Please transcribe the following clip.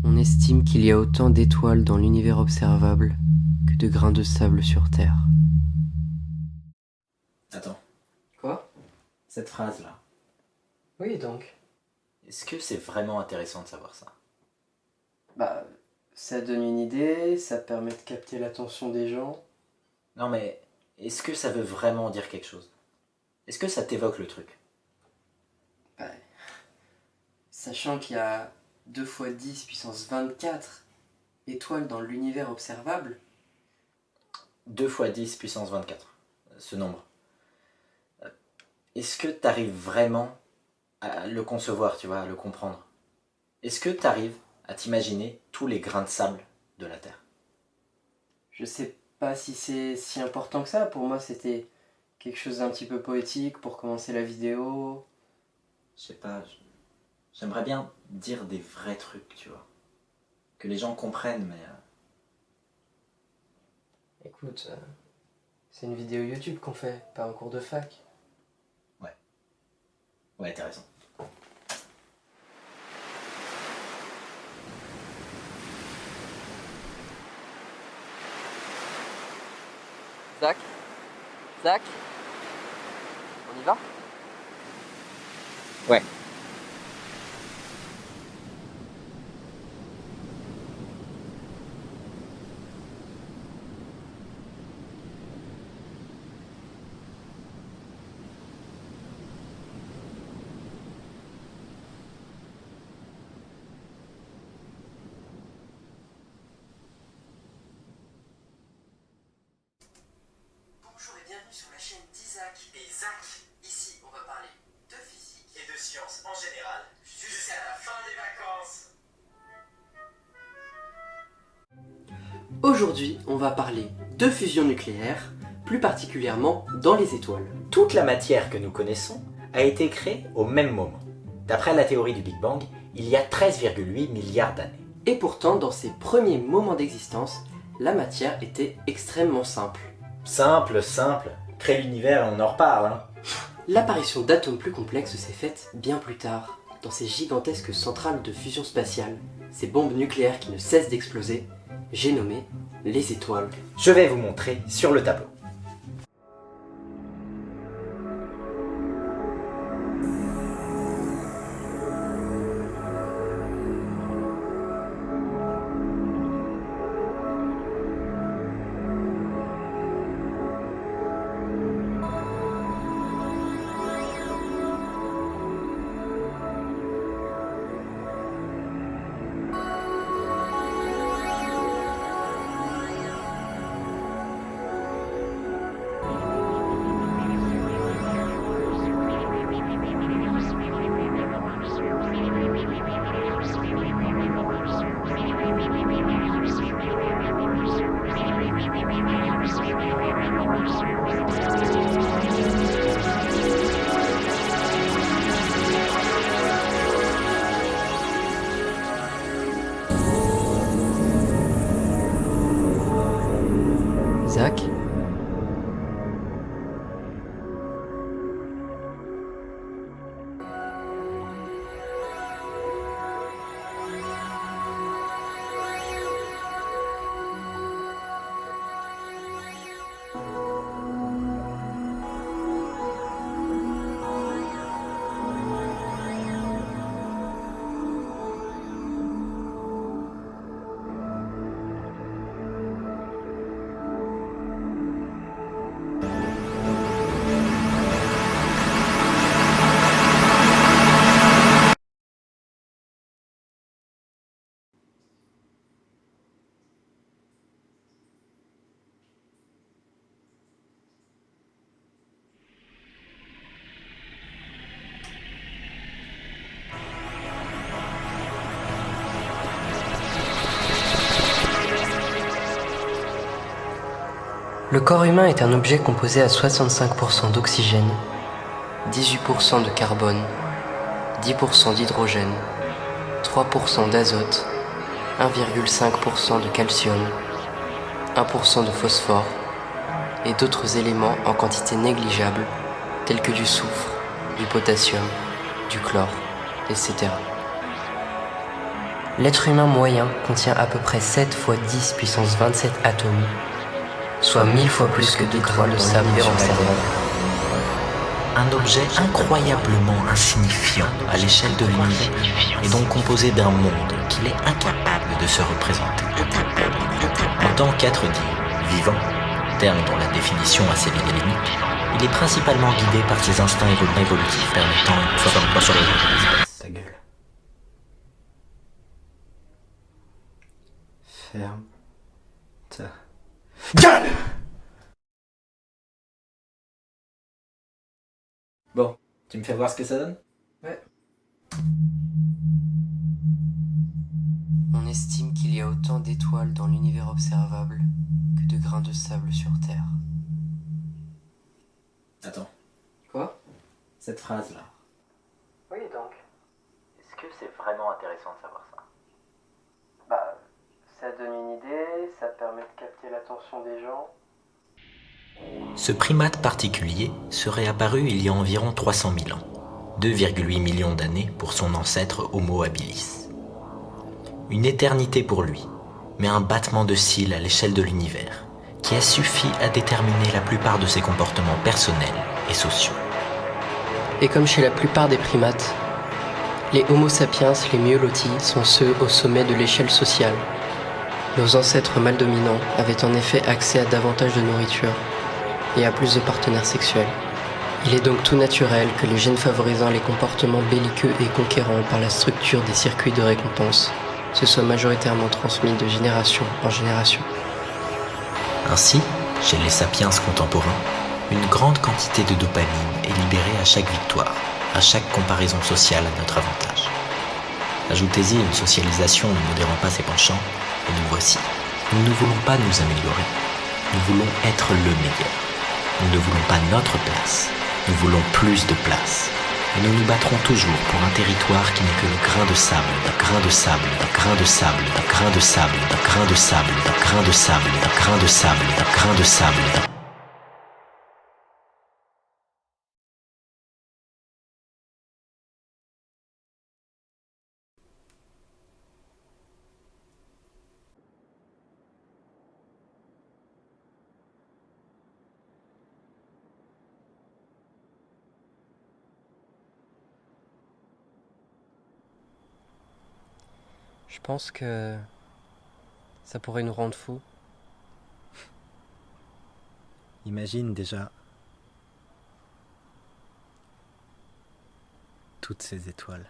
On estime qu'il y a autant d'étoiles dans l'univers observable que de grains de sable sur Terre. Attends, Quoi? cette phrase-là, Oui, donc. est-ce que c'est vraiment intéressant de savoir ça? Bah, ça donne une idée, ça permet de capter l'attention des gens. Non mais, est-ce que ça veut vraiment dire quelque chose? Est-ce que ça t'évoque le truc? Bah, sachant qu'il y a 2 fois 10 puissance 24 étoiles dans l'univers observable. 2 fois 10 puissance 24, ce nombre. Est-ce que t'arrives vraiment à le concevoir, tu vois, à le comprendre? Est-ce que t'arrives à t'imaginer tous les grains de sable de la Terre? Je sais pas si c'est si important que ça. Pour moi, c'était quelque chose d'un petit peu poétique pour commencer la vidéo. Je sais pas, j'aimerais bien dire des vrais trucs, tu vois. Que les gens comprennent, mais... Écoute, c'est une vidéo YouTube qu'on fait, pas un cours de fac. Ouais, t'as raison. Zach? Zach? On y va? Ouais. Bonjour et bienvenue sur la chaîne d'Isaac. Et Zach, ici on va parler de physique Et de sciences en général, jusqu'à la fin des vacances. Aujourd'hui, on va parler de fusion nucléaire, plus particulièrement dans les étoiles. Toute la matière que nous connaissons a été créée au même moment. D'après la théorie du Big Bang, il y a 13,8 milliards d'années. Et pourtant, dans ses premiers moments d'existence, la matière était extrêmement simple. Simple, crée l'univers et on en reparle, hein. L'apparition d'atomes plus complexes s'est faite bien plus tard, dans ces gigantesques centrales de fusion spatiale, ces bombes nucléaires qui ne cessent d'exploser, j'ai nommé les étoiles. Je vais vous montrer sur le tableau. Zach? Le corps humain est un objet composé à 65% d'oxygène, 18% de carbone, 10% d'hydrogène, 3% d'azote, 1,5% de calcium, 1% de phosphore et d'autres éléments en quantité négligeable tels que du soufre, du potassium, du chlore, etc. L'être humain moyen contient à peu près 7 fois 10 puissance 27 atomes, soit 1000 fois plus que d'étoiles de sable sur la Terre. Un objet incroyablement insignifiant à l'échelle de l'univers est donc composé d'un monde qu'il est incapable de se représenter. En tant qu'être dit vivant, terme dont la définition a ses limites, il est principalement guidé par ses instincts évolutifs permettant une forme sur Ta gueule. Ferme ta gueule. Bon, tu me fais voir ce que ça donne? Ouais. On estime qu'il y a autant d'étoiles dans l'univers observable que de grains de sable sur Terre. Attends, Quoi? cette phrase-là. Oui, donc. Est-ce que c'est vraiment intéressant de savoir ça? Bah, ça donne une idée, ça permet de capter l'attention des gens. Ce primate particulier serait apparu il y a environ 300 000 ans, 2,8 millions d'années pour son ancêtre Homo habilis. Une éternité pour lui, mais un battement de cils à l'échelle de l'univers, qui a suffi à déterminer la plupart de ses comportements personnels et sociaux. Et comme chez la plupart des primates, les Homo sapiens les mieux lotis sont ceux au sommet de l'échelle sociale. Nos ancêtres mâles dominants avaient en effet accès à davantage de nourriture et à plus de partenaires sexuels. Il est donc tout naturel que les gènes favorisant les comportements belliqueux et conquérants par la structure des circuits de récompense se soient majoritairement transmis de génération en génération. Ainsi, chez les sapiens contemporains, une grande quantité de dopamine est libérée à chaque victoire, à chaque comparaison sociale à notre avantage. Ajoutez-y une socialisation ne modérant pas ses penchants, et nous voici. Nous ne voulons pas nous améliorer, nous voulons être le meilleur. Nous ne voulons pas notre place, nous voulons plus de place. Et nous nous battrons toujours pour un territoire qui n'est que le grain de sable, d'un grain de sable, d'un grain de sable, d'un grain de sable, d'un grain de sable, d'un grain de sable, d'un grain de sable, d'un grain de sable, d'un... Je pense que ça pourrait nous rendre fous. Imagine déjà toutes ces étoiles.